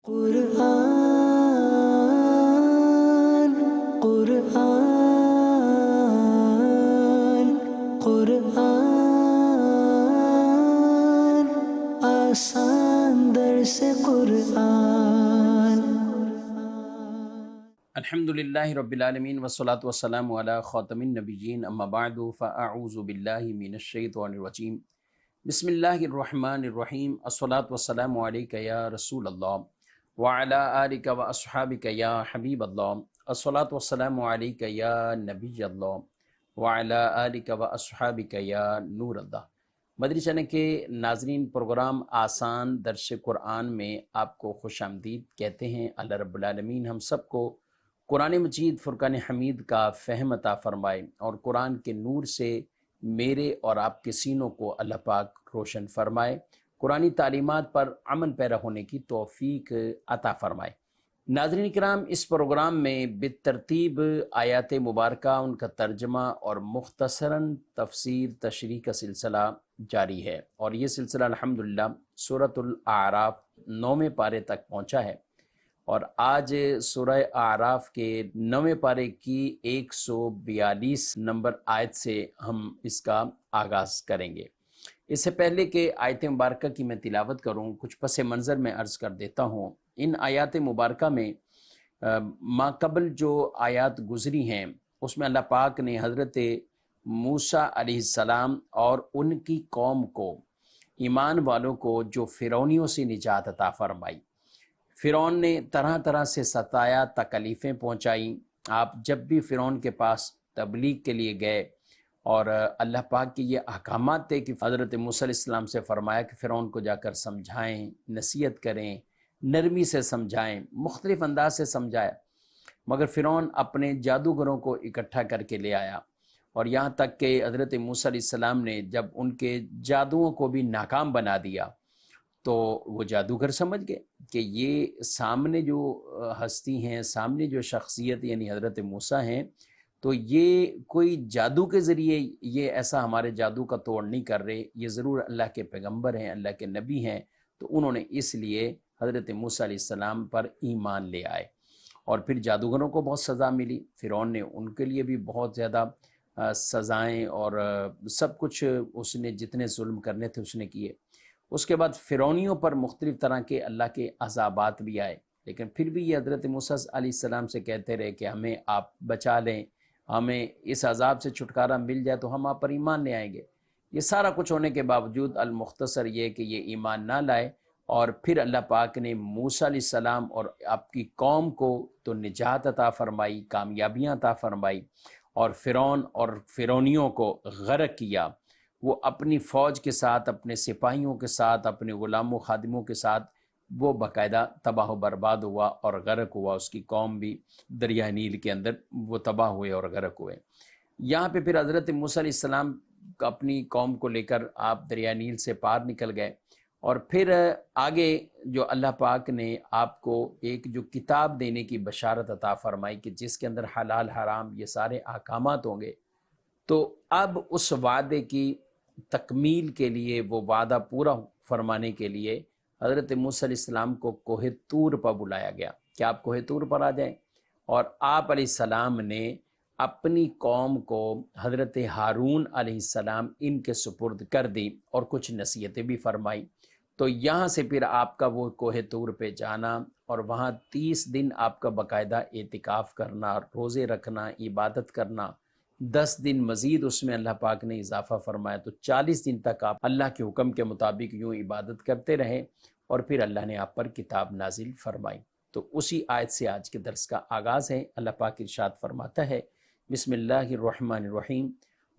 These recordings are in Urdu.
قرآن قرآن قرآن آسان درس قرآن۔ الحمدللہ رب العالمین والصلاة والسلام علی خاتم النبیین اما بعد فاعوذ باللہ من الشیطان الرجیم بسم اللہ الرحمن الرحیم الصلاة والسلام علیک یا رسول اللہ وعلی آلک واصحابک یا حبیب اللہ الصلاة والسلام علیک یا نبی اللہ وعلی آلک واصحابک یا نور اللہ۔ مدری چینل کے ناظرین، پروگرام آسان درس قرآن میں آپ کو خوش آمدید کہتے ہیں۔ اللہ رب العالمین ہم سب کو قرآن مجید فرقان حمید کا فہم عطا فرمائے اور قرآن کے نور سے میرے اور آپ کے سینوں کو اللہ پاک روشن فرمائے، قرآنی تعلیمات پر عمل پیرا ہونے کی توفیق عطا فرمائے۔ ناظرین کرام، اس پروگرام میں بالترتیب آیات مبارکہ، ان کا ترجمہ اور مختصراً تفسیر تشریح کا سلسلہ جاری ہے، اور یہ سلسلہ الحمدللہ سورۃ الاعراف 9ویں پارے تک پہنچا ہے، اور آج سورہ اعراف کے 9ویں پارے کی 142 نمبر آیت سے ہم اس کا آغاز کریں گے۔ اس سے پہلے کہ آیت مبارکہ کی میں تلاوت کروں، کچھ پس منظر میں عرض کر دیتا ہوں۔ ان آیات مبارکہ میں ما قبل جو آیات گزری ہیں اس میں اللہ پاک نے حضرت موسیٰ علیہ السلام اور ان کی قوم کو، ایمان والوں کو، جو فرعونیوں سے نجات عطا فرمائی۔ فرعون نے طرح طرح سے ستایا، تکلیفیں پہنچائیں۔ آپ جب بھی فرعون کے پاس تبلیغ کے لیے گئے، اور اللہ پاک کے یہ احکامات تھے کہ حضرت موسیٰ علیہ السلام سے فرمایا کہ فرعون کو جا کر سمجھائیں، نصیحت کریں، نرمی سے سمجھائیں، مختلف انداز سے سمجھایا، مگر فرعون اپنے جادوگروں کو اکٹھا کر کے لے آیا، اور یہاں تک کہ حضرت موسیٰ علیہ السلام نے جب ان کے جادوؤں کو بھی ناکام بنا دیا تو وہ جادوگر سمجھ گئے کہ یہ سامنے جو ہستی ہیں، سامنے جو شخصیت یعنی حضرت موسیٰ ہیں، تو یہ کوئی جادو کے ذریعے یہ ایسا ہمارے جادو کا توڑ نہیں کر رہے، یہ ضرور اللہ کے پیغمبر ہیں، اللہ کے نبی ہیں۔ تو انہوں نے اس لیے حضرت موسیٰ علیہ السلام پر ایمان لے آئے، اور پھر جادوگروں کو بہت سزا ملی۔ فرعون نے ان کے لیے بھی بہت زیادہ سزائیں اور سب کچھ اس نے جتنے ظلم کرنے تھے اس نے کیے۔ اس کے بعد فرعونیوں پر مختلف طرح کے اللہ کے عذابات بھی آئے، لیکن پھر بھی یہ حضرت موسیٰ علیہ السلام سے کہتے رہے کہ ہمیں آپ بچا لیں، ہمیں اس عذاب سے چھٹکارا مل جائے تو ہم آپ پر ایمان لے آئیں گے۔ یہ سارا کچھ ہونے کے باوجود المختصر یہ کہ یہ ایمان نہ لائے، اور پھر اللہ پاک نے موسیٰ علیہ السلام اور آپ کی قوم کو تو نجات عطا فرمائی، کامیابیاں عطا فرمائی، اور فرعون اور فرعونیوں کو غرق کیا۔ وہ اپنی فوج کے ساتھ، اپنے سپاہیوں کے ساتھ، اپنے غلاموں خادموں کے ساتھ وہ باقاعدہ تباہ و برباد ہوا اور غرق ہوا۔ اس کی قوم بھی دریائے نیل کے اندر وہ تباہ ہوئے اور غرق ہوئے۔ یہاں پہ پھر حضرت موسیٰ علیہ السلام اپنی قوم کو لے کر آپ دریائے نیل سے پار نکل گئے، اور پھر آگے جو اللہ پاک نے آپ کو ایک جو کتاب دینے کی بشارت عطا فرمائی کہ جس کے اندر حلال حرام یہ سارے احکامات ہوں گے، تو اب اس وعدے کی تکمیل کے لیے، وہ وعدہ پورا فرمانے کے لیے حضرت موسیٰ علیہ السلام کو کوہ طور پر بلایا گیا کہ آپ کوہ طور پر آ جائیں، اور آپ علیہ السلام نے اپنی قوم کو حضرت ہارون علیہ السلام ان کے سپرد کر دی اور کچھ نصیحتیں بھی فرمائی۔ تو یہاں سے پھر آپ کا وہ کوہ طور پہ جانا، اور وہاں 30 دن آپ کا باقاعدہ اعتکاف کرنا، روزے رکھنا، عبادت کرنا، 10 دن مزید اس میں اللہ پاک نے اضافہ فرمایا، تو 40 دن تک آپ اللہ کے حکم کے مطابق یوں عبادت کرتے رہے، اور پھر اللہ نے آپ پر کتاب نازل فرمائی۔ تو اسی آیت سے آج کے درس کا آغاز ہے۔ اللہ پاک ارشاد فرماتا ہے، بسم اللہ الرحمن الرحیم،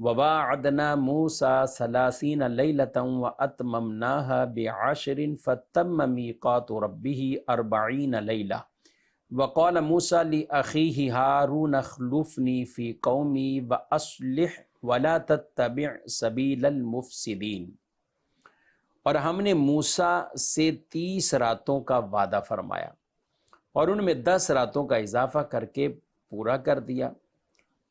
وَوَاعَدْنَا مُوسَىٰ 30 لَيْلَةً وَأَتْمَمْنَاهَا بِعَشْرٍ فَتَمَّ مِيقَاتُ رَبِّهِ 40 لَيْلَةً وَقَالَ مُوسَىٰ لِأَخِيهِ هَارُونَ اخْلُفْنِي فِي قَوْمِي وَأَصْلِحْ وَلَا تَتَّبِعْ سَبِيلَ الْمُفْسِدِينَ۔ اور ہم نے موسیٰ سے 30 راتوں کا وعدہ فرمایا، اور ان میں 10 راتوں کا اضافہ کر کے پورا کر دیا،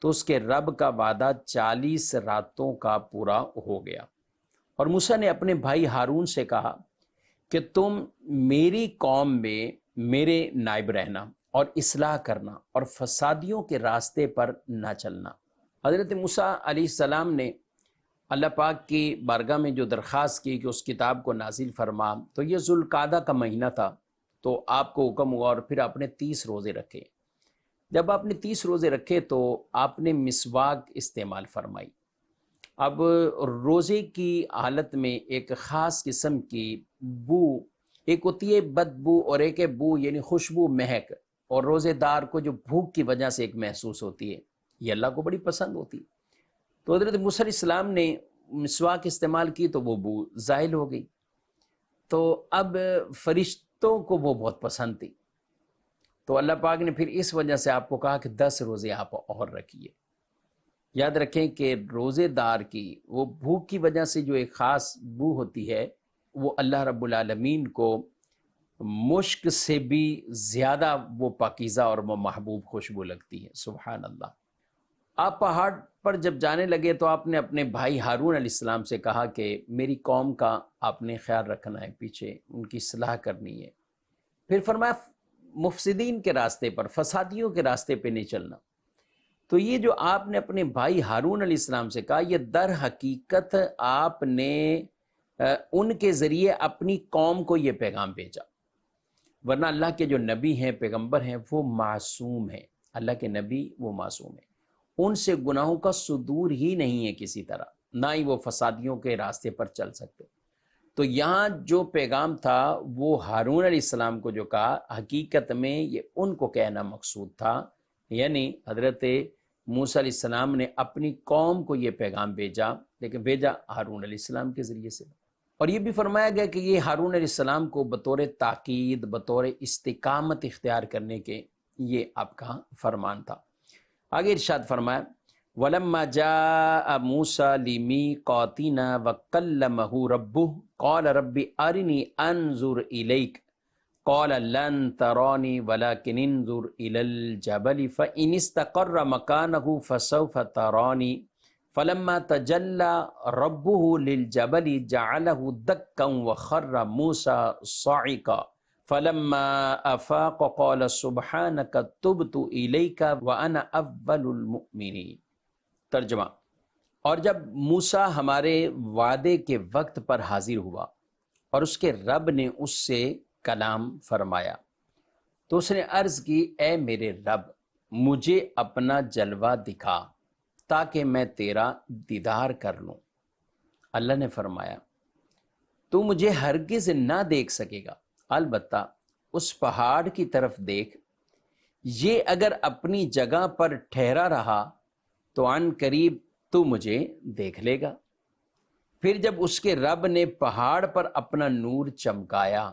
تو اس کے رب کا وعدہ 40 راتوں کا پورا ہو گیا۔ اور موسیٰ نے اپنے بھائی ہارون سے کہا کہ تم میری قوم میں میرے نائب رہنا اور اصلاح کرنا اور فسادیوں کے راستے پر نہ چلنا۔ حضرت موسیٰ علیہ السلام نے اللہ پاک کی بارگاہ میں جو درخواست کی کہ اس کتاب کو نازل فرما، تو یہ ذوالقعدہ کا مہینہ تھا، تو آپ کو حکم ہوا اور پھر آپ نے 30 روزے رکھے۔ جب آپ نے 30 روزے رکھے تو آپ نے مسواک استعمال فرمائی۔ اب روزے کی حالت میں ایک خاص قسم کی بو، ایک ہوتی ہے بدبو اور ایک ہے بو یعنی خوشبو، مہک، اور روزے دار کو جو بھوک کی وجہ سے ایک محسوس ہوتی ہے، یہ اللہ کو بڑی پسند ہوتی ہے۔ تو حضرت موسیٰ علیہ السلام نے مسواک استعمال کی تو وہ بو زائل ہو گئی، تو اب فرشتوں کو وہ بہت پسند تھی، تو اللہ پاک نے پھر اس وجہ سے آپ کو کہا کہ 10 روزے آپ اور رکھیے۔ یاد رکھیں کہ روزے دار کی وہ بھوک کی وجہ سے جو ایک خاص بو ہوتی ہے، وہ اللہ رب العالمین کو مشک سے بھی زیادہ وہ پاکیزہ اور وہ محبوب خوشبو لگتی ہے۔ سبحان اللہ۔ آپ پہاڑ پر جب جانے لگے تو آپ نے اپنے بھائی ہارون علیہ السلام سے کہا کہ میری قوم کا آپ نے خیال رکھنا ہے، پیچھے ان کی اصلاح کرنی ہے۔ پھر فرمایا مفسدین کے راستے پر، فسادیوں کے راستے پہ نہیں چلنا۔ تو یہ جو آپ نے اپنے بھائی ہارون علیہ السلام سے کہا، یہ در حقیقت آپ نے ان کے ذریعے اپنی قوم کو یہ پیغام بھیجا، ورنہ اللہ کے جو نبی ہیں، پیغمبر ہیں، وہ معصوم ہیں۔ اللہ کے نبی وہ معصوم ہیں، ان سے گناہوں کا صدور ہی نہیں ہے کسی طرح، نہ ہی وہ فسادیوں کے راستے پر چل سکتے۔ تو یہاں جو پیغام تھا وہ ہارون علیہ السلام کو جو کہا، حقیقت میں یہ ان کو کہنا مقصود تھا، یعنی حضرت موسیٰ علیہ السلام نے اپنی قوم کو یہ پیغام بھیجا، لیکن بھیجا ہارون علیہ السلام کے ذریعے سے۔ اور یہ بھی فرمایا گیا کہ یہ ہارون علیہ السلام کو بطور تاکید، بطور استقامت اختیار کرنے کے یہ آپ کا فرمان تھا۔ آگے ارشاد فرمایا وَلَمَّا جَاءَ مُوسَىٰ لِمِيقَاتِنَا وَكَلَّمَهُ رَبُّهُ قَالَ رَبِّ أَرِنِي أَنظُرْ إِلَيْكَ قَالَ لَن تَرَانِي وَلَكِنِ انظُرْ إِلَى الْجَبَلِ فَإِنِ اسْتَقَرَّ مَكَانَهُ فَسَوْفَ تَرَانِي فَلَمَّا تَجَلَّى رَبُّهُ لِلْجَبَلِ جَعَلَهُ دَكًّا وَخَرَّ مُوسَىٰ صَعِقًا فَلَمَّا أَفَاقَ قَالَ سُبْحَانَكَ تُبْتُ إِلَيْكَ وَأَنَا أَوَّلُ الْمُؤْمِنِينَ۔ ترجمہ: اور جب موسیٰ ہمارے وعدے کے وقت پر حاضر ہوا اور اس کے رب نے اس سے کلام فرمایا، تو اس نے عرض کی، اے میرے رب، مجھے اپنا جلوہ دکھا تاکہ میں تیرا دیدار کر لوں۔ اللہ نے فرمایا، تو مجھے ہرگز نہ دیکھ سکے گا، البتہ اس پہاڑ کی طرف دیکھ، یہ اگر اپنی جگہ پر ٹھہرا رہا تو عن قریب تو مجھے دیکھ لے گا۔ پھر جب اس کے رب نے پہاڑ پر اپنا نور چمکایا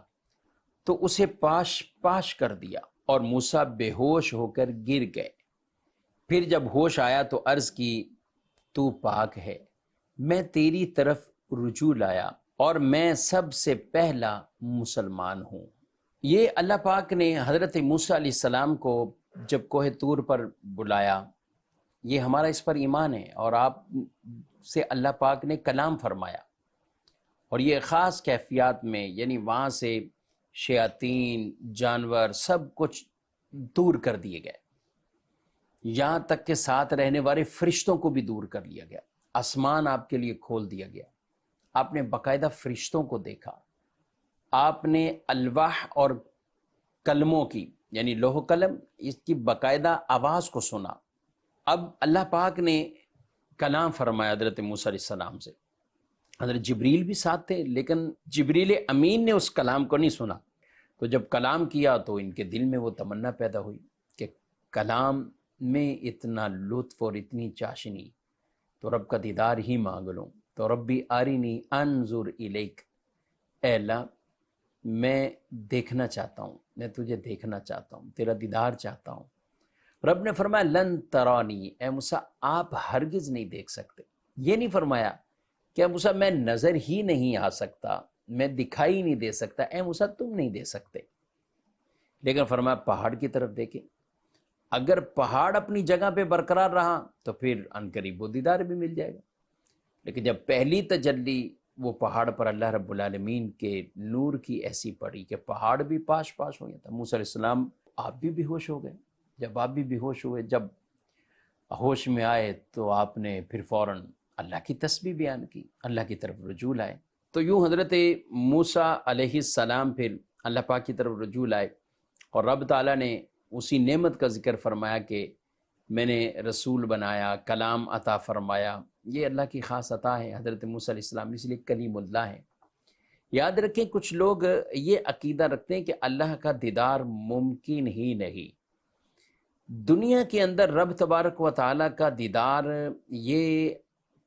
تو اسے پاش پاش کر دیا اور موسیٰ بے ہوش ہو کر گر گئے۔ پھر جب ہوش آیا تو عرض کی، تو پاک ہے، میں تیری طرف رجوع لایا اور میں سب سے پہلا مسلمان ہوں۔ یہ اللہ پاک نے حضرت موسیٰ علیہ السلام کو جب کوہ طور پر بلایا، یہ ہمارا اس پر ایمان ہے، اور آپ سے اللہ پاک نے کلام فرمایا، اور یہ خاص کیفیات میں، یعنی وہاں سے شیاطین، جانور، سب کچھ دور کر دیے گئے، یہاں تک کہ ساتھ رہنے والے فرشتوں کو بھی دور کر لیا گیا، آسمان آپ کے لیے کھول دیا گیا، آپ نے باقاعدہ فرشتوں کو دیکھا، آپ نے الواح اور کلموں کی، یعنی لوح قلم، اس کی باقاعدہ آواز کو سنا۔ اب اللہ پاک نے کلام فرمایا حضرت موسیٰ علیہ السلام سے، حضرت جبریل بھی ساتھ تھے، لیکن جبریل امین نے اس کلام کو نہیں سنا، تو جب کلام کیا تو ان کے دل میں وہ تمنا پیدا ہوئی کہ کلام میں اتنا لطف اور اتنی چاشنی، تو رب کا دیدار ہی مانگ لوں۔ تو ربی آرینی انظر الیک، اے اللہ میں دیکھنا چاہتا ہوں، میں تجھے دیکھنا چاہتا ہوں، تیرا دیدار چاہتا ہوں۔ رب نے فرمایا لن ترانی، اے موسیٰ آپ ہرگز نہیں دیکھ سکتے۔ یہ نہیں فرمایا کہ اے موسیٰ میں نظر ہی نہیں آ سکتا، میں دکھائی نہیں دے سکتا، اے موسیٰ تم نہیں دے سکتے، لیکن فرمایا پہاڑ کی طرف دیکھیں، اگر پہاڑ اپنی جگہ پہ برقرار رہا تو پھر عنقریب وہ دیدار بھی مل جائے گا۔ لیکن جب پہلی تجلی وہ پہاڑ پر اللہ رب العالمین کے نور کی ایسی پڑی کہ پہاڑ بھی پاش پاش ہو گیا تھا۔ موسیٰ علیہ السلام آپ بھی بے ہوش ہو گئے۔ جب آپ بھی بے ہوش ہوئے، جب ہوش میں آئے تو آپ نے پھر فوراً اللہ کی تسبیح بیان کی، اللہ کی طرف رجوع لائے۔ تو یوں حضرت موسیٰ علیہ السلام پھر اللہ پاک کی طرف رجوع لائے، اور رب تعالیٰ نے اسی نعمت کا ذکر فرمایا کہ میں نے رسول بنایا، کلام عطا فرمایا۔ یہ اللہ کی خاص عطا ہے حضرت موسیٰ علیہ السلام، اس لیے کلیم اللہ ہے۔ یاد رکھیں کچھ لوگ یہ عقیدہ رکھتے ہیں کہ اللہ کا دیدار ممکن ہی نہیں۔ دنیا کے اندر رب تبارک و تعالیٰ کا دیدار یہ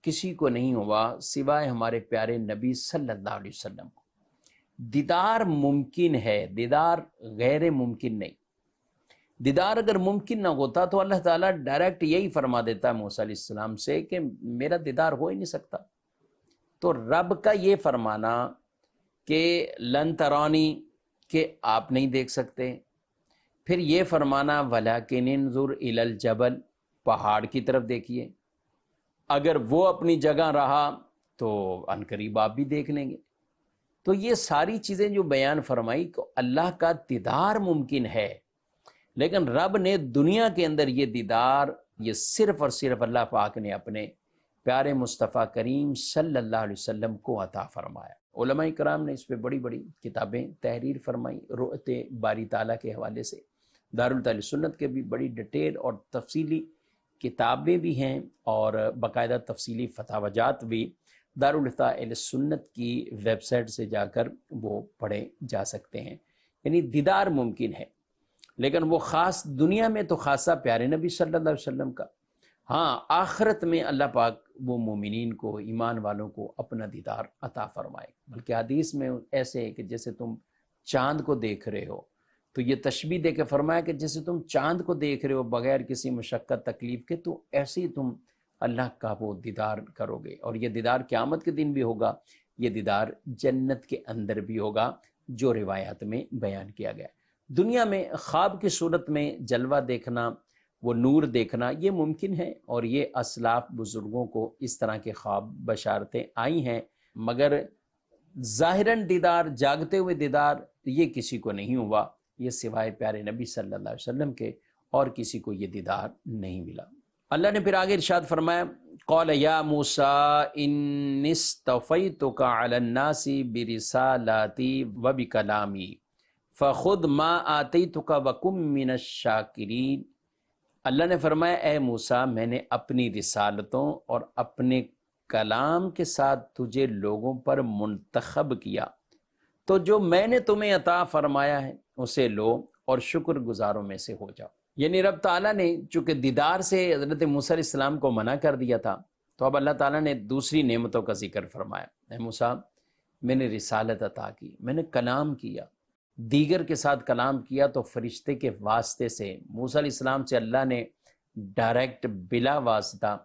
کسی کو نہیں ہوا سوائے ہمارے پیارے نبی صلی اللہ علیہ وسلم کو۔ دیدار ممکن ہے، دیدار غیر ممکن نہیں۔ دیدار اگر ممکن نہ ہوتا تو اللہ تعالیٰ ڈائریکٹ یہی فرما دیتا ہے موسیٰ علیہ السلام سے کہ میرا دیدار ہو ہی نہیں سکتا۔ تو رب کا یہ فرمانا کہ لن ترانی، کہ آپ نہیں دیکھ سکتے، پھر یہ فرمانا ولیکن انظر الی الجبل، پہاڑ کی طرف دیکھیے، اگر وہ اپنی جگہ رہا تو عنقریب آپ بھی دیکھ لیں گے۔ تو یہ ساری چیزیں جو بیان فرمائی کہ اللہ کا دیدار ممکن ہے، لیکن رب نے دنیا کے اندر یہ دیدار یہ صرف اور صرف اللہ پاک نے اپنے پیارے مصطفیٰ کریم صلی اللہ علیہ وسلم کو عطا فرمایا۔ علماء کرام نے اس پہ بڑی بڑی کتابیں تحریر فرمائی، رؤیت باری تعالیٰ کے حوالے سے دارالتعلیم سنت کے بھی بڑی ڈیٹیل اور تفصیلی کتابیں بھی ہیں، اور باقاعدہ تفصیلی فتاویات بھی دارالتعلیم سنت کی ویب سائٹ سے جا کر وہ پڑھے جا سکتے ہیں۔ یعنی دیدار ممکن ہے، لیکن وہ خاص دنیا میں تو خاصا پیارے نبی صلی اللہ علیہ وسلم کا، ہاں آخرت میں اللہ پاک وہ مومنین کو، ایمان والوں کو اپنا دیدار عطا فرمائے۔ بلکہ حدیث میں ایسے ہے کہ جیسے تم چاند کو دیکھ رہے ہو، تو یہ تشبیہ دے کے فرمایا کہ جیسے تم چاند کو دیکھ رہے ہو بغیر کسی مشقت تکلیف کے، تو ایسے ہی تم اللہ کا وہ دیدار کرو گے۔ اور یہ دیدار قیامت کے دن بھی ہوگا، یہ دیدار جنت کے اندر بھی ہوگا، جو روایات میں بیان کیا گیا ہے۔ دنیا میں خواب کی صورت میں جلوہ دیکھنا، وہ نور دیکھنا، یہ ممکن ہے، اور یہ اسلاف بزرگوں کو اس طرح کے خواب بشارتیں آئی ہیں، مگر ظاہراً دیدار، جاگتے ہوئے دیدار، یہ کسی کو نہیں ہوا، یہ سوائے پیارے نبی صلی اللہ علیہ وسلم کے اور کسی کو یہ دیدار نہیں ملا۔ اللہ نے پھر آگے ارشاد فرمایا قال یا موسیٰ انی اصطفیتک علی الناس برسالاتی وبکلامی فخذ ما آتیتک وکن من الشاکرین۔ اللہ نے فرمایا اے موسیٰ، میں نے اپنی رسالتوں اور اپنے کلام کے ساتھ تجھے لوگوں پر منتخب کیا، تو جو میں نے تمہیں عطا فرمایا ہے اسے لو اور شکر گزاروں میں سے ہو جاؤ۔ یعنی رب تعالیٰ نے چونکہ دیدار سے حضرت موسیٰ علیہ السلام کو منع کر دیا تھا، تو اب اللہ تعالیٰ نے دوسری نعمتوں کا ذکر فرمایا۔ اے موسیٰ، میں نے رسالت عطا کی، میں نے کلام کیا، دیگر کے ساتھ کلام کیا تو فرشتے کے واسطے سے، موسیٰ علیہ السلام سے اللہ نے ڈائریکٹ بلا واسطہ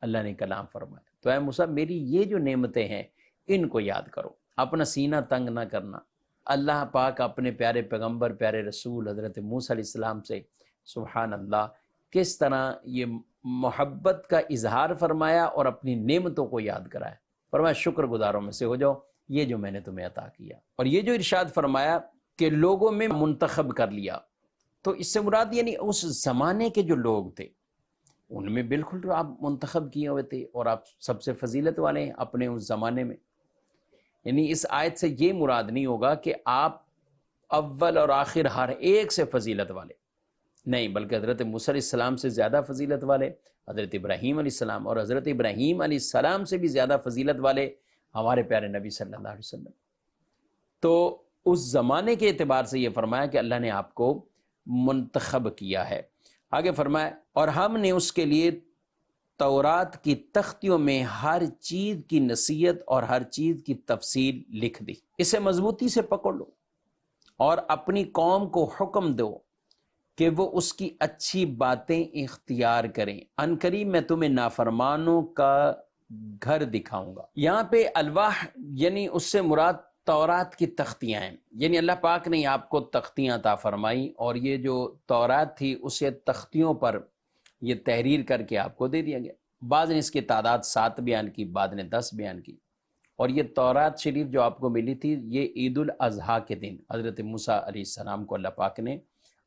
اللہ نے کلام فرمایا۔ تو اے موسیٰ، میری یہ جو نعمتیں ہیں ان کو یاد کرو، اپنا سینہ تنگ نہ کرنا۔ اللہ پاک اپنے پیارے پیغمبر، پیارے رسول حضرت موسیٰ علیہ السلام سے سبحان اللہ کس طرح یہ محبت کا اظہار فرمایا اور اپنی نعمتوں کو یاد کرایا۔ فرمایا شکر گزاروں میں سے ہو جاؤ، یہ جو میں نے تمہیں عطا کیا۔ اور یہ جو ارشاد فرمایا کہ لوگوں میں منتخب کر لیا، تو اس سے مراد یعنی اس زمانے کے جو لوگ تھے ان میں بالکل آپ منتخب کیے ہوئے تھے، اور آپ سب سے فضیلت والے ہیں اپنے اس زمانے میں۔ یعنی اس آیت سے یہ مراد نہیں ہوگا کہ آپ اول اور آخر ہر ایک سے فضیلت والے، نہیں، بلکہ حضرت موسیٰ علیہ السلام سے زیادہ فضیلت والے حضرت ابراہیم علیہ السلام، اور حضرت ابراہیم علیہ السلام سے بھی زیادہ فضیلت والے ہمارے پیارے نبی صلی اللہ علیہ وسلم۔ تو اس زمانے کے اعتبار سے یہ فرمایا کہ اللہ نے آپ کو منتخب کیا ہے۔ آگے فرمایا اور ہم نے اس کے لیے تورات کی تختیوں میں ہر چیز کی نصیحت اور ہر چیز کی تفصیل لکھ دی، اسے مضبوطی سے پکڑ لو اور اپنی قوم کو حکم دو کہ وہ اس کی اچھی باتیں اختیار کریں، ان قریب میں تمہیں نافرمانوں کا گھر دکھاؤں گا۔ یہاں پہ الواح یعنی اس سے مراد تورات کی تختیاں ہیں، یعنی اللہ پاک نے آپ کو تختیاں عطا فرمائی، اور یہ جو تورات تھی اسے تختیوں پر یہ تحریر کر کے آپ کو دے دیا گیا۔ بعض نے اس کی تعداد 7 بیان کی، بعض نے 10 بیان کی، اور یہ تورات شریف جو آپ کو ملی تھی یہ عید الاضحیٰ کے دن حضرت موسیٰ علیہ السلام کو اللہ پاک نے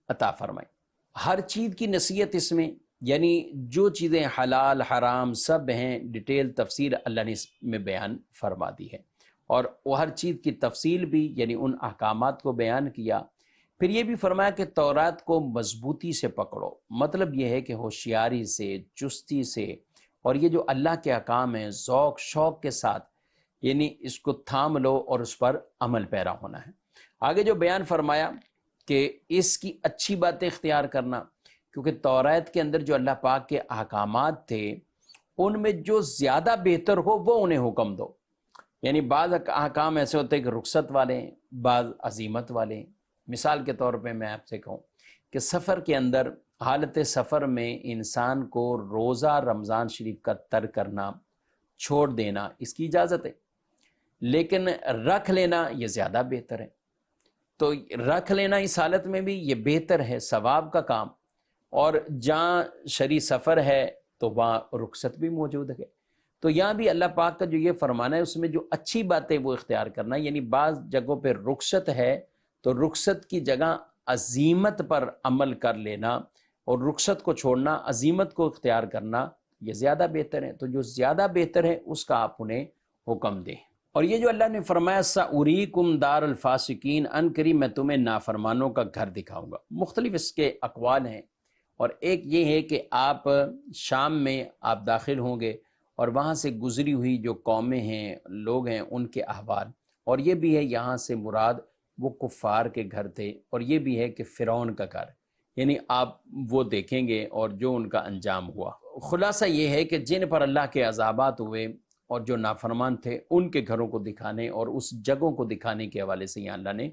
عطا فرمائی۔ ہر چیز کی نصیحت اس میں، یعنی جو چیزیں حلال حرام سب ہیں، ڈیٹیل تفصیل اللہ نے اس میں بیان فرما دی ہے، اور وہ ہر چیز کی تفصیل بھی یعنی ان احکامات کو بیان کیا۔ پھر یہ بھی فرمایا کہ تورات کو مضبوطی سے پکڑو، مطلب یہ ہے کہ ہوشیاری سے، چستی سے، اور یہ جو اللہ کے احکام ہیں ذوق شوق کے ساتھ یعنی اس کو تھام لو اور اس پر عمل پیرا ہونا ہے۔ آگے جو بیان فرمایا کہ اس کی اچھی باتیں اختیار کرنا، کیونکہ تورات کے اندر جو اللہ پاک کے احکامات تھے ان میں جو زیادہ بہتر ہو وہ انہیں حکم دو، یعنی بعض احکام ایسے ہوتے ہیں کہ رخصت والے ہیں، بعض عزیمت والے ہیں۔ مثال کے طور پہ میں آپ سے کہوں کہ سفر کے اندر، حالت سفر میں انسان کو روزہ رمضان شریف کا ترک کرنا، چھوڑ دینا اس کی اجازت ہے، لیکن رکھ لینا یہ زیادہ بہتر ہے۔ تو رکھ لینا اس حالت میں بھی یہ بہتر ہے، ثواب کا کام، اور جہاں شرعی سفر ہے تو وہاں رخصت بھی موجود ہے۔ تو یہاں بھی اللہ پاک کا جو یہ فرمانا ہے اس میں جو اچھی باتیں وہ اختیار کرنا، یعنی بعض جگہوں پہ رخصت ہے تو رخصت کی جگہ عزیمت پر عمل کر لینا، اور رخصت کو چھوڑنا، عزیمت کو اختیار کرنا یہ زیادہ بہتر ہے۔ تو جو زیادہ بہتر ہے اس کا آپ انہیں حکم دیں۔ اور یہ جو اللہ نے فرمایا سَأُرِيكُمْ دَارَ الْفَاسِقِينَ، ان قریب میں تمہیں نافرمانوں کا گھر دکھاؤں گا۔ مختلف اس کے اقوال ہیں، اور ایک یہ ہے کہ آپ شام میں آپ داخل ہوں گے اور وہاں سے گزری ہوئی جو قومیں ہیں، لوگ ہیں، ان کے احوال، اور یہ بھی ہے یہاں سے مراد وہ کفار کے گھر تھے، اور یہ بھی ہے کہ فرعون کا گھر، یعنی آپ وہ دیکھیں گے اور جو ان کا انجام ہوا۔ خلاصہ یہ ہے کہ جن پر اللہ کے عذابات ہوئے اور جو نافرمان تھے ان کے گھروں کو دکھانے اور اس جگہوں کو دکھانے کے حوالے سے یہاں اللہ نے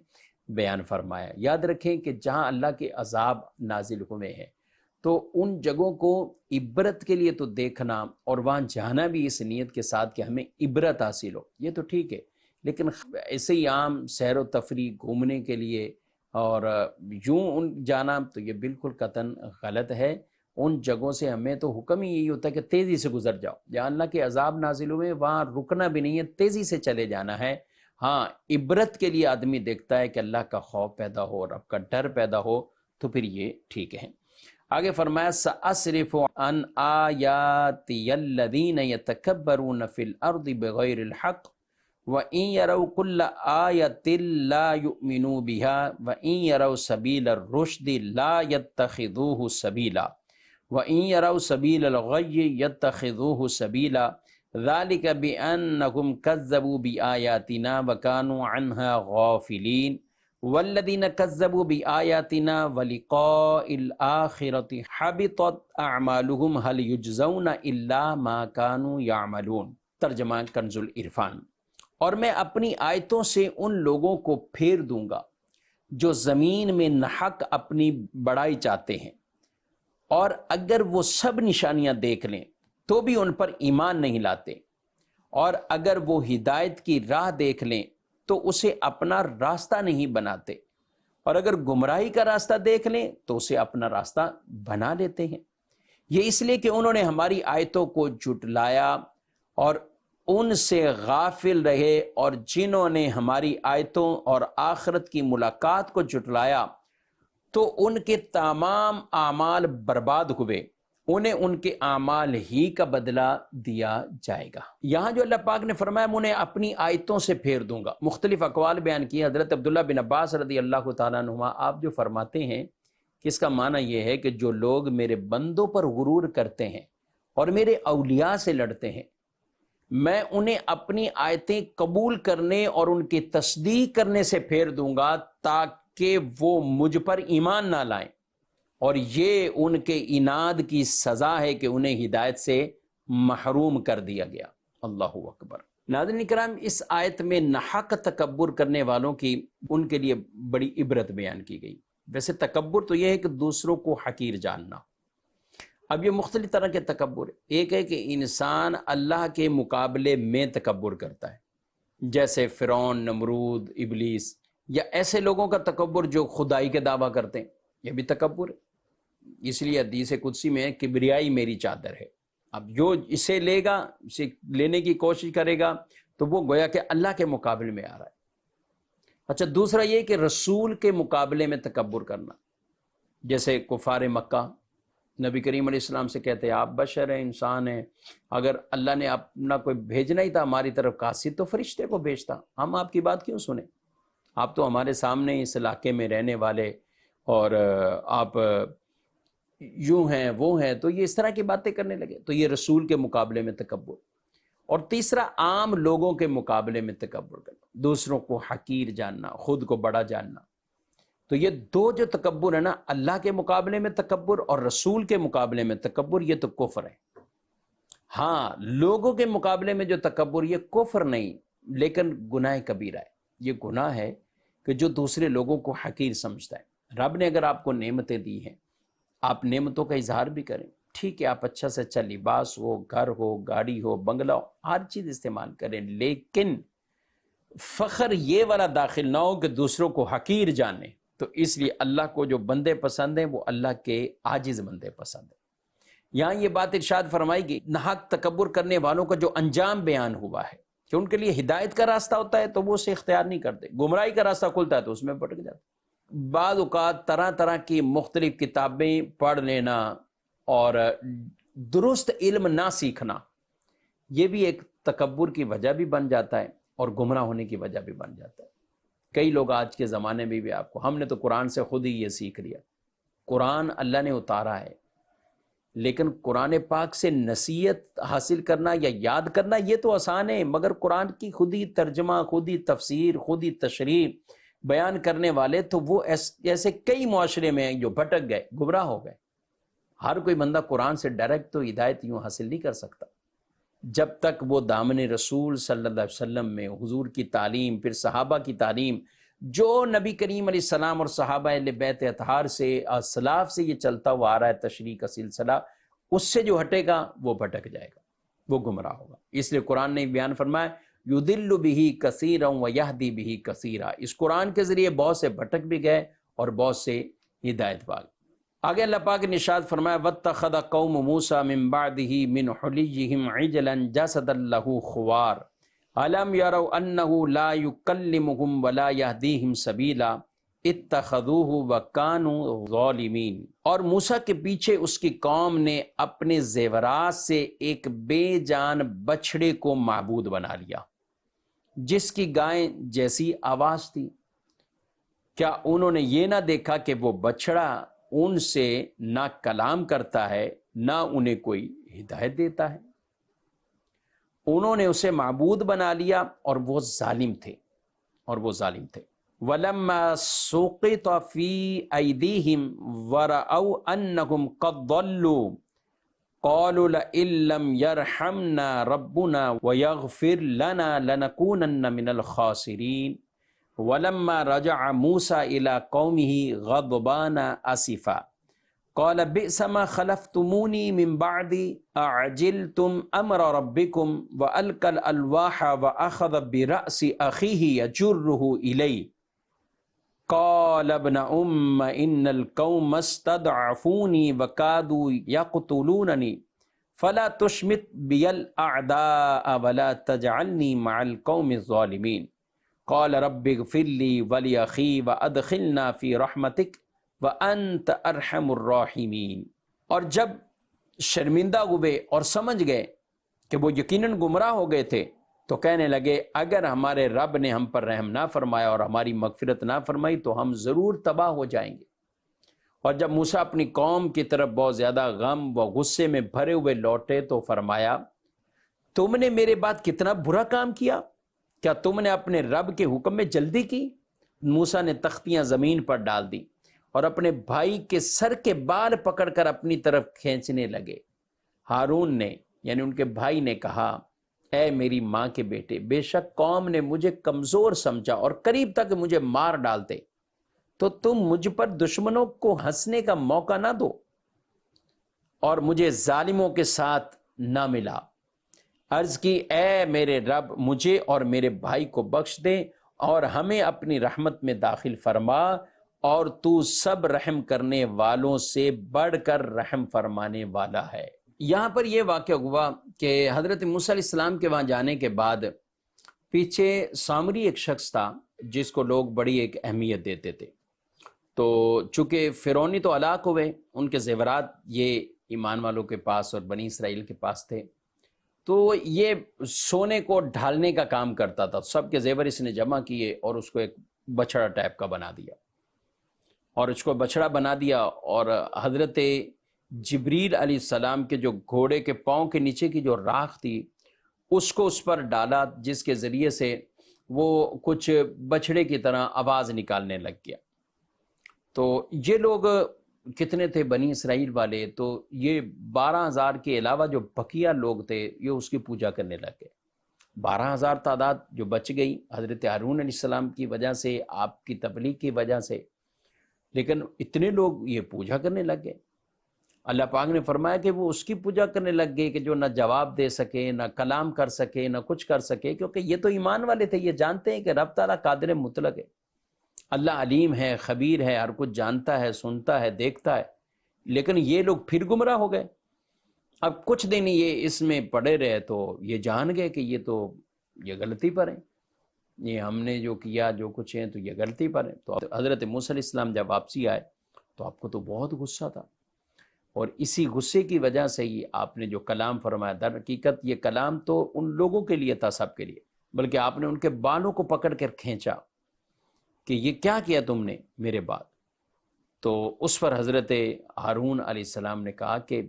بیان فرمایا۔ یاد رکھیں کہ جہاں اللہ کے عذاب نازل ہوئے ہیں تو ان جگہوں کو عبرت کے لیے تو دیکھنا اور وہاں جانا بھی اس نیت کے ساتھ کہ ہمیں عبرت حاصل ہو، یہ تو ٹھیک ہے، لیکن ایسے ہی عام سیر و تفریح گھومنے کے لیے اور یوں ان جانا تو یہ بالکل قطعاً غلط ہے۔ ان جگہوں سے ہمیں تو حکم ہی یہی ہوتا ہے کہ تیزی سے گزر جاؤ، جہاں اللہ کے عذاب نازل ہوئے وہاں رکنا بھی نہیں ہے، تیزی سے چلے جانا ہے۔ ہاں عبرت کے لیے آدمی دیکھتا ہے کہ اللہ کا خوف پیدا ہو اور اب کا ڈر پیدا ہو تو پھر یہ ٹھیک ہے۔ آگے فرمایا سَأَصْرِفُ عَنْ آيَاتِيَ الَّذِينَ يَتَكَبَّرُونَ فِي الْأَرْضِ بِغَيْرِ الْحَقِّ وَإِن يَرَوْا كُلَّ آيَةٍ لَا يُؤْمِنُوا بِهَا وَإِن يَرَوْا سَبِيلَ الرُّشْدِ لَا يَتَّخِذُوهُ سَبِيلًا وَإِن يَرَوْا سَبِيلَ الْغَيِّ يَتَّخِذُوهُ سَبِيلًا ذَلِكَ بِأَنَّهُمْ كَذَّبُوا بِآيَاتِنَا وَكَانُوا عَنْهَا غَافِلِينَ وَالَّذِينَ كَذَّبُوا بِآيَاتِنَا وَلِقَاءِ الْآخِرَةِ حَبِطَتْ أَعْمَالُهُمْ هَلْ يُجْزَوْنَ إِلَّا مَا كَانُوا يَعْمَلُونَ۔ ترجمہ کنز العرفان۔ اور میں اپنی آیتوں سے ان لوگوں کو پھیر دوں گا جو زمین میں ناحق اپنی بڑائی چاہتے ہیں، اور اگر وہ سب نشانیاں دیکھ لیں تو بھی ان پر ایمان نہیں لاتے، اور اگر وہ ہدایت کی راہ دیکھ لیں تو اسے اپنا راستہ نہیں بناتے، اور اگر گمراہی کا راستہ دیکھ لیں تو اسے اپنا راستہ بنا لیتے ہیں۔ یہ اس لیے کہ انہوں نے ہماری آیتوں کو جھٹلایا اور ان سے غافل رہے، اور جنہوں نے ہماری آیتوں اور آخرت کی ملاقات کو جھٹلایا تو ان کے تمام اعمال برباد ہوئے، انہیں ان کے اعمال ہی کا بدلہ دیا جائے گا۔ یہاں جو اللہ پاک نے فرمایا میں انہیں اپنی آیتوں سے پھیر دوں گا، مختلف اقوال بیان کیے۔ حضرت عبداللہ بن عباس رضی اللہ تعالیٰ عنہما آپ جو فرماتے ہیں کہ اس کا معنی یہ ہے کہ جو لوگ میرے بندوں پر غرور کرتے ہیں اور میرے اولیاء سے لڑتے ہیں، میں انہیں اپنی آیتیں قبول کرنے اور ان کی تصدیق کرنے سے پھیر دوں گا تاکہ وہ مجھ پر ایمان نہ لائیں، اور یہ ان کے عناد کی سزا ہے کہ انہیں ہدایت سے محروم کر دیا گیا۔ اللہ اکبر۔ ناظرین کرام، اس آیت میں ناحق تکبر کرنے والوں کی ان کے لیے بڑی عبرت بیان کی گئی۔ ویسے تکبر تو یہ ہے کہ دوسروں کو حقیر جاننا، اب یہ مختلف طرح کے تکبر، ایک ہے کہ انسان اللہ کے مقابلے میں تکبر کرتا ہے، جیسے فرعون، نمرود، ابلیس، یا ایسے لوگوں کا تکبر جو خدائی کے دعویٰ کرتے ہیں، یہ بھی تکبر ہے۔ اس لیے حدیث قدسی میں کبریائی میری چادر ہے، اب جو اسے لے گا، اسے لینے کی کوشش کرے گا تو وہ گویا کہ اللہ کے مقابلے میں آ رہا ہے۔ اچھا، دوسرا یہ کہ رسول کے مقابلے میں تکبر کرنا، جیسے کفار مکہ نبی کریم علیہ السلام سے کہتے ہیں آپ بشر ہیں، انسان ہیں، اگر اللہ نے اپنا کوئی بھیجنا ہی تھا ہماری طرف قاصد تو فرشتے کو بھیجتا، ہم آپ کی بات کیوں سنیں؟ آپ تو ہمارے سامنے اس علاقے میں رہنے والے، اور آپ یوں ہیں وہ ہیں، تو یہ اس طرح کی باتیں کرنے لگے۔ تو یہ رسول کے مقابلے میں تکبر۔ اور تیسرا، عام لوگوں کے مقابلے میں تکبر کرنا، دوسروں کو حقیر جاننا، خود کو بڑا جاننا۔ تو یہ دو جو تکبر ہے نا، اللہ کے مقابلے میں تکبر اور رسول کے مقابلے میں تکبر، یہ تو کفر ہے۔ ہاں، لوگوں کے مقابلے میں جو تکبر، یہ کفر نہیں لیکن گناہ کبیرہ ہے۔ یہ گناہ ہے کہ جو دوسرے لوگوں کو حقیر سمجھتا ہے۔ رب نے اگر آپ کو نعمتیں دی ہیں، آپ نعمتوں کا اظہار بھی کریں، ٹھیک ہے، آپ اچھا سے اچھا لباس ہو، گھر ہو، گاڑی ہو، بنگلہ ہو، ہر چیز استعمال کریں، لیکن فخر یہ والا داخل نہ ہو کہ دوسروں کو حقیر جانے۔ تو اس لیے اللہ کو جو بندے پسند ہیں وہ اللہ کے عاجز بندے پسند ہیں۔ یہاں یہ بات ارشاد فرمائی گئی، ناحق تکبر کرنے والوں کا جو انجام بیان ہوا ہے کہ ان کے لیے ہدایت کا راستہ ہوتا ہے تو وہ اسے اختیار نہیں کرتے، گمراہی کا راستہ کھلتا ہے تو اس میں بھٹک جاتے۔ بعض اوقات طرح طرح کی مختلف کتابیں پڑھ لینا اور درست علم نہ سیکھنا، یہ بھی ایک تکبر کی وجہ بھی بن جاتا ہے اور گمراہ ہونے کی وجہ بھی بن جاتا ہے۔ کئی لوگ آج کے زمانے میں بھی آپ کو، ہم نے تو قرآن سے خود ہی یہ سیکھ لیا، قرآن اللہ نے اتارا ہے، لیکن قرآن پاک سے نصیحت حاصل کرنا یا یاد کرنا یہ تو آسان ہے، مگر قرآن کی خود ہی ترجمہ، خود ہی تفسیر، خود ہی تشریح بیان کرنے والے تو وہ ایسے کئی معاشرے میں ہیں جو بھٹک گئے، گمراہ ہو گئے۔ ہر کوئی بندہ قرآن سے ڈائریکٹ تو ہدایت یوں حاصل نہیں کر سکتا جب تک وہ دامن رسول صلی اللہ علیہ وسلم میں حضور کی تعلیم، پھر صحابہ کی تعلیم، جو نبی کریم علیہ السلام اور صحابہ اہل بیت اطہار سے، اسلاف سے یہ چلتا ہوا آ رہا ہے تشریح کا سلسلہ، اس سے جو ہٹے گا وہ بھٹک جائے گا، وہ گمراہ ہوگا۔ اس لیے قرآن نے بیان فرمایا یضل بہ کثیرا ویہدی بہ کثیرا، اس قرآن کے ذریعے بہت سے بھٹک بھی گئے اور بہت سے ہدایت پا گئے۔ آگے اللہ پاک نے ارشاد فرمایا واتخذ قوم موسیٰ من بعدہ من حلیہم عجلا جسدا لہ خوار الم یروا انہ لا یکلمہم ولا یہدیہم سبیلا اتخذوہ وکانوا ظالمین۔ اور موسیٰ کے پیچھے اس کی قوم نے اپنے زیورات سے ایک بے جان بچھڑے کو معبود بنا لیا جس کی گائیں جیسی آواز تھی۔ کیا انہوں نے یہ نہ دیکھا کہ وہ بچڑا ان سے نہ کلام کرتا ہے نہ انہیں کوئی ہدایت دیتا ہے؟ انہوں نے اسے معبود بنا لیا اور وہ ظالم تھے، وَلَمَّا سُقِطَ فِي أَيْدِيهِمْ وَرَأَوْا أَنَّهُمْ قَدْ ضَلُّوا قَالُوا لَئِن لَّمْ يَرْحَمْنَا رَبُّنَا وَيَغْفِرْ لَنَا لَنَكُونَنَّ مِنَ الْخَاسِرِينَ وَلَمَّا رَجَعَ مُوسَىٰ إِلَىٰ قَوْمِهِ غَضْبَانَ آسِفًا قَالَ بِئْسَ مَا خَلَفْتُمُونِي مِن بَعْدِي أَعْجِلْتُمْ أَمْرَ رَبِّكُمْ وَأَلْقَى الْأَلْوَاحَ وَأَخَذَ بِرَأْسِ أَخِيهِ يَجُرُّهُ إِلَيْهِ قَالَ ابْنَ أُمَّ إِنَّ الْقَوْمَ اسْتَضْعَفُونِي وَكَادُوا يَقْتُلُونَنِي فَلَا تُشْمِتْ بِيَ الْأَعْدَاءَ وَلَا تَجْعَلْنِي مَعَ الْقَوْمِ الظَّالِمِينَ قال رب اغفر لي ولأخي وأدخلنا في رحمتك وأنت أرحم الراحمين۔ اور جب شرمندہ ہوئے اور سمجھ گئے کہ وہ یقیناً گمراہ ہو گئے تھے تو کہنے لگے اگر ہمارے رب نے ہم پر رحم نہ فرمایا اور ہماری مغفرت نہ فرمائی تو ہم ضرور تباہ ہو جائیں گے۔ اور جب موسیٰ اپنی قوم کی طرف بہت زیادہ غم و غصے میں بھرے ہوئے لوٹے تو فرمایا تم نے میرے بعد کتنا برا کام کیا، کیا تم نے اپنے رب کے حکم میں جلدی کی؟ موسیٰ نے تختیاں زمین پر ڈال دی اور اپنے بھائی کے سر کے بال پکڑ کر اپنی طرف کھینچنے لگے۔ ہارون نے یعنی ان کے بھائی نے کہا اے میری ماں کے بیٹے، بے شک قوم نے مجھے کمزور سمجھا اور قریب تک مجھے مار ڈالتے، تو تم مجھ پر دشمنوں کو ہنسنے کا موقع نہ دو اور مجھے ظالموں کے ساتھ نہ ملا۔ عرض کی اے میرے رب، مجھے اور میرے بھائی کو بخش دے اور ہمیں اپنی رحمت میں داخل فرما، اور تو سب رحم کرنے والوں سے بڑھ کر رحم فرمانے والا ہے۔ یہاں پر یہ واقعہ ہوا کہ حضرت موسیٰ علیہ السلام کے وہاں جانے کے بعد پیچھے سامری ایک شخص تھا جس کو لوگ بڑی ایک اہمیت دیتے تھے، تو چونکہ فرعونی تو ہلاک ہوئے، ان کے زیورات یہ ایمان والوں کے پاس اور بنی اسرائیل کے پاس تھے، تو یہ سونے کو ڈھالنے کا کام کرتا تھا، سب کے زیور اس نے جمع کیے اور اس کو ایک بچڑا ٹائپ کا بنا دیا، اور اس کو بچڑا بنا دیا، اور حضرت جبریل علیہ السلام کے جو گھوڑے کے پاؤں کے نیچے کی جو راکھ تھی اس کو اس پر ڈالا، جس کے ذریعے سے وہ کچھ بچڑے کی طرح آواز نکالنے لگ گیا۔ تو یہ لوگ کتنے تھے بنی اسرائیل والے، تو یہ 12,000 کے علاوہ جو بقیہ لوگ تھے یہ اس کی پوجا کرنے لگ گئے۔ 12,000 تعداد جو بچ گئی حضرت ہارون علیہ السلام کی وجہ سے، آپ کی تبلیغ کی وجہ سے، لیکن اتنے لوگ یہ پوجا کرنے لگ گئے۔ اللہ پاک نے فرمایا کہ وہ اس کی پوجا کرنے لگ گئے کہ جو نہ جواب دے سکے، نہ کلام کر سکے، نہ کچھ کر سکے، کیونکہ یہ تو ایمان والے تھے، یہ جانتے ہیں کہ رب تعالیٰ قادر مطلق ہے، اللہ علیم ہے، خبیر ہے، ہر کچھ جانتا ہے، سنتا ہے، دیکھتا ہے، لیکن یہ لوگ پھر گمراہ ہو گئے۔ اب کچھ دن یہ اس میں پڑے رہے تو یہ جان گئے کہ یہ غلطی پر ہیں، یہ ہم نے جو کیا جو کچھ ہے تو یہ غلطی پر ہے۔ تو حضرت موسیٰ علیہ السلام جب واپسی آئے تو آپ کو تو بہت غصہ تھا، اور اسی غصے کی وجہ سے ہی آپ نے جو کلام فرمایا، در حقیقت یہ کلام تو ان لوگوں کے لیے تھا، سب کے لیے، بلکہ آپ نے ان کے بالوں کو پکڑ کر کھینچا کہ یہ کیا کیا تم نے میرے بعد۔ تو اس پر حضرت ہارون علیہ السلام نے کہا کہ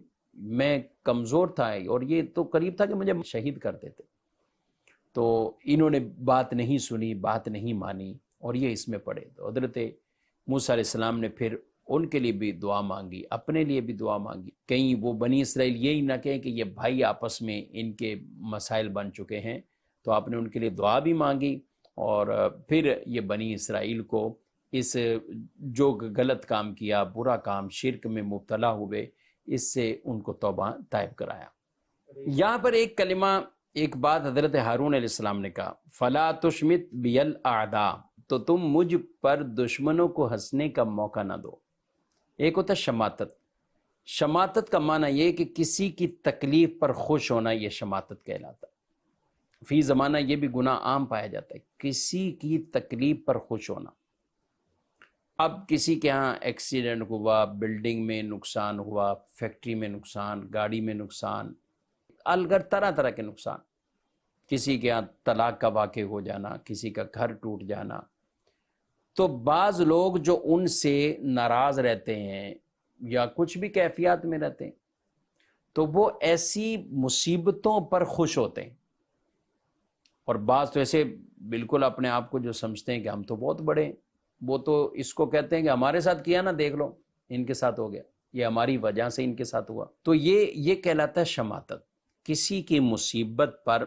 میں کمزور تھا اور یہ تو قریب تھا کہ مجھے شہید کر دیتے، تو انہوں نے بات نہیں سنی، بات نہیں مانی، اور یہ اس میں پڑے۔ تو حضرت موسیٰ علیہ السلام نے پھر ان کے لیے بھی دعا مانگی، اپنے لیے بھی دعا مانگی، کہیں وہ بنی اسرائیل یہی نہ کہیں کہ یہ بھائی آپس میں ان کے مسائل بن چکے ہیں، تو آپ نے ان کے لیے دعا بھی مانگی، اور پھر یہ بنی اسرائیل کو اس جو غلط کام کیا، برا کام، شرک میں مبتلا ہوئے، اس سے ان کو توبہ طائب کرایا۔ یہاں پر ایک کلمہ، ایک بات حضرت ہارون علیہ السلام نے کہا، فَلَا تُشْمِتْ بِيَ الْأَعْدَاءَ، تو تم مجھ پر دشمنوں کو ہنسنے کا موقع نہ دو۔ ایک ہوتا ہے شماتت، شماتت کا معنی یہ کہ کسی کی تکلیف پر خوش ہونا، یہ شماتت کہلاتا ہے۔ فی زمانہ یہ بھی گناہ عام پایا جاتا ہے، کسی کی تکلیف پر خوش ہونا۔ اب کسی کے ہاں ایکسیڈنٹ ہوا، بلڈنگ میں نقصان ہوا، فیکٹری میں نقصان، گاڑی میں نقصان، الگر طرح طرح کے نقصان، کسی کے ہاں طلاق کا واقع ہو جانا، کسی کا گھر ٹوٹ جانا، تو بعض لوگ جو ان سے ناراض رہتے ہیں یا کچھ بھی کیفیات میں رہتے ہیں، تو وہ ایسی مصیبتوں پر خوش ہوتے ہیں، اور بعض تو ایسے بالکل اپنے آپ کو جو سمجھتے ہیں کہ ہم تو بہت بڑے ہیں، وہ تو اس کو کہتے ہیں کہ ہمارے ساتھ کیا نا، دیکھ لو ان کے ساتھ ہو گیا، یہ ہماری وجہ سے ان کے ساتھ ہوا۔ تو یہ کہلاتا ہے شماتت، کسی کی مصیبت پر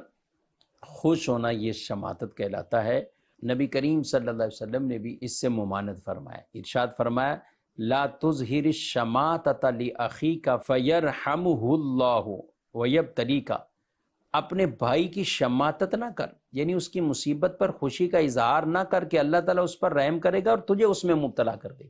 خوش ہونا، یہ شماتت کہلاتا ہے۔ نبی کریم صلی اللہ علیہ وسلم نے بھی اس سے ممانعت فرمایا، ارشاد فرمایا، لا تظہر الشماتۃ لأخیک فیرحمہ اللہ ویبتلیک، اپنے بھائی کی شماتت نہ کر، یعنی اس کی مصیبت پر خوشی کا اظہار نہ کر کہ اللہ تعالیٰ اس پر رحم کرے گا اور تجھے اس میں مبتلا کر دے،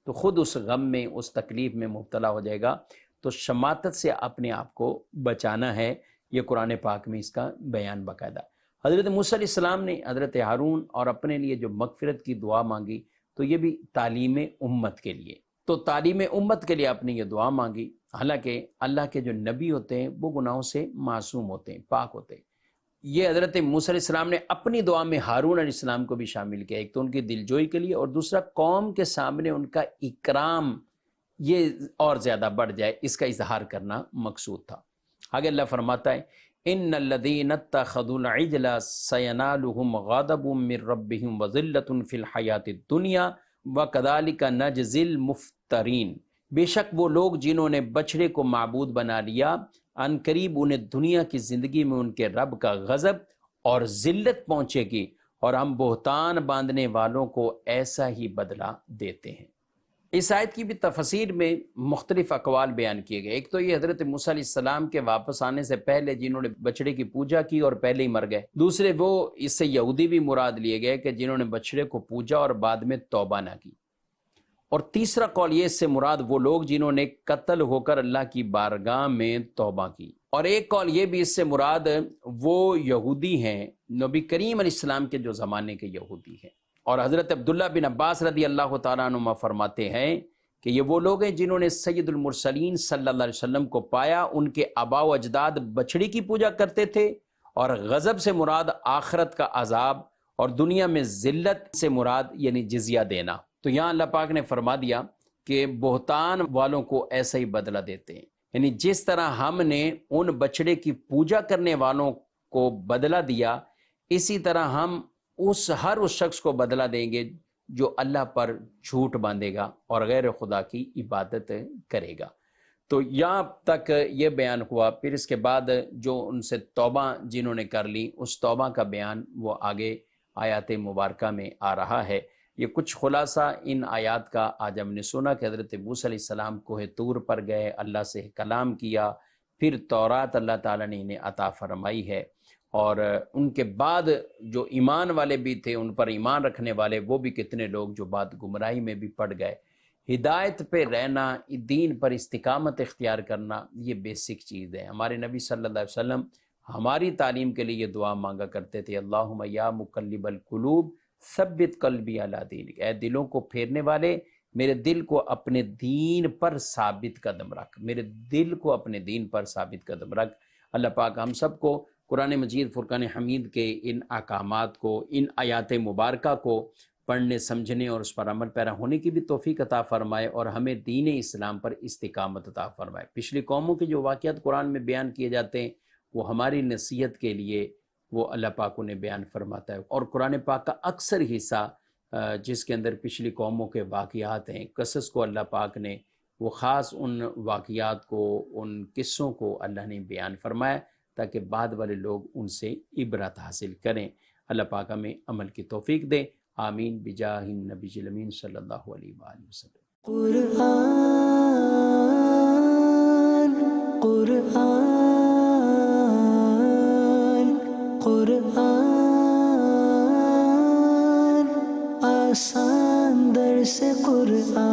تو خود اس غم میں، اس تکلیف میں مبتلا ہو جائے گا۔ تو شماتت سے اپنے آپ کو بچانا ہے، یہ قرآن پاک میں اس کا بیان باقاعدہ۔ حضرت موسیٰ علیہ السلام نے حضرت ہارون اور اپنے لیے جو مغفرت کی دعا مانگی، تو یہ بھی تعلیم امت کے لیے، تو تعلیم امت کے لیے آپ نے یہ دعا مانگی۔ حالانکہ اللہ کے جو نبی ہوتے ہیں وہ گناہوں سے معصوم ہوتے ہیں، پاک ہوتے ہیں۔ یہ حضرت موسیٰ علیہ السلام نے اپنی دعا میں ہارون علیہ السلام کو بھی شامل کیا، ایک تو ان کی دلجوئی کے لیے، اور دوسرا قوم کے سامنے ان کا اکرام یہ اور زیادہ بڑھ جائے، اس کا اظہار کرنا مقصود تھا۔ آگے اللہ فرماتا ہے، ان الذین اتخذوا العجل سینالہم غضب من ربہم وذلۃ فی الحیاۃ الدنیا وکذالک نجزی المفترین، بے شک وہ لوگ جنہوں نے بچڑے کو معبود بنا لیا، ان قریب انہیں دنیا کی زندگی میں ان کے رب کا غضب اور ذلت پہنچے گی، اور ہم بہتان باندھنے والوں کو ایسا ہی بدلہ دیتے ہیں۔ اس آیت کی بھی تفسیر میں مختلف اقوال بیان کیے گئے۔ ایک تو یہ حضرت موسیٰ علیہ السلام کے واپس آنے سے پہلے جنہوں نے بچڑے کی پوجا کی اور پہلے ہی مر گئے، دوسرے وہ اس سے یہودی بھی مراد لیے گئے کہ جنہوں نے بچڑے کو پوجا اور بعد میں توبہ نہ کی، اور تیسرا قول یہ، اس سے مراد وہ لوگ جنہوں نے قتل ہو کر اللہ کی بارگاہ میں توبہ کی۔ اور ایک قول یہ بھی، اس سے مراد وہ یہودی ہیں، نبی کریم علیہ السلام کے جو زمانے کے یہودی ہیں۔ اور حضرت عبداللہ بن عباس رضی اللہ تعالیٰ عنہما فرماتے ہیں کہ یہ وہ لوگ ہیں جنہوں نے سید المرسلین صلی اللہ علیہ وسلم کو پایا، ان کے آباء و اجداد بچڑی کی پوجا کرتے تھے، اور غضب سے مراد آخرت کا عذاب، اور دنیا میں ذلت سے مراد یعنی جزیہ دینا۔ تو یہاں اللہ پاک نے فرما دیا کہ بہتان والوں کو ایسا ہی بدلہ دیتے ہیں، یعنی جس طرح ہم نے ان بچڑے کی پوجا کرنے والوں کو بدلہ دیا، اسی طرح ہم ہر اس شخص کو بدلہ دیں گے جو اللہ پر جھوٹ باندھے گا اور غیر خدا کی عبادت کرے گا۔ تو یہاں تک یہ بیان ہوا۔ پھر اس کے بعد جو ان سے توبہ جنہوں نے کر لی، اس توبہ کا بیان وہ آگے آیات مبارکہ میں آ رہا ہے۔ یہ کچھ خلاصہ ان آیات کا آج ہم نے سنا کہ حضرت موسیٰ علیہ السلام کوہ طور پر گئے، اللہ سے کلام کیا، پھر تورات اللہ تعالیٰ نے انہیں عطا فرمائی ہے، اور ان کے بعد جو ایمان والے بھی تھے، ان پر ایمان رکھنے والے، وہ بھی کتنے لوگ جو بعد گمراہی میں بھی پڑ گئے۔ ہدایت پہ رہنا، دین پر استقامت اختیار کرنا، یہ بیسک چیز ہے۔ ہمارے نبی صلی اللہ علیہ وسلم ہماری تعلیم کے لیے یہ دعا مانگا کرتے تھے، اللہم یا مقلب القلوب ثبت قلبی علی دینک، اے دلوں کو پھیرنے والے، میرے دل کو اپنے دین پر ثابت قدم رکھ، میرے دل کو اپنے دین پر ثابت قدم رکھ۔ اللہ پاک ہم سب کو قرآن مجید فرقان حمید کے ان احکامات کو، ان آیات مبارکہ کو پڑھنے، سمجھنے اور اس پر عمل پیرا ہونے کی بھی توفیق عطا فرمائے، اور ہمیں دین اسلام پر استقامت عطا فرمائے۔ پچھلی قوموں کے جو واقعات قرآن میں بیان کیے جاتے ہیں، وہ ہماری نصیحت کے لیے وہ اللہ پاک انہیں بیان فرماتا ہے، اور قرآن پاک کا اکثر حصہ جس کے اندر پچھلی قوموں کے واقعات ہیں، قصص کو اللہ پاک نے وہ خاص ان واقعات کو، ان قصوں کو اللہ نے بیان فرمایا تاکہ بعد والے لوگ ان سے عبرت حاصل کریں۔ اللہ پاک ہمیں عمل کی توفیق دے، آمین، بجاہ النبی الامین صلی اللہ علیہ وآلہ وسلم۔ قرآن آسان درس قرآن۔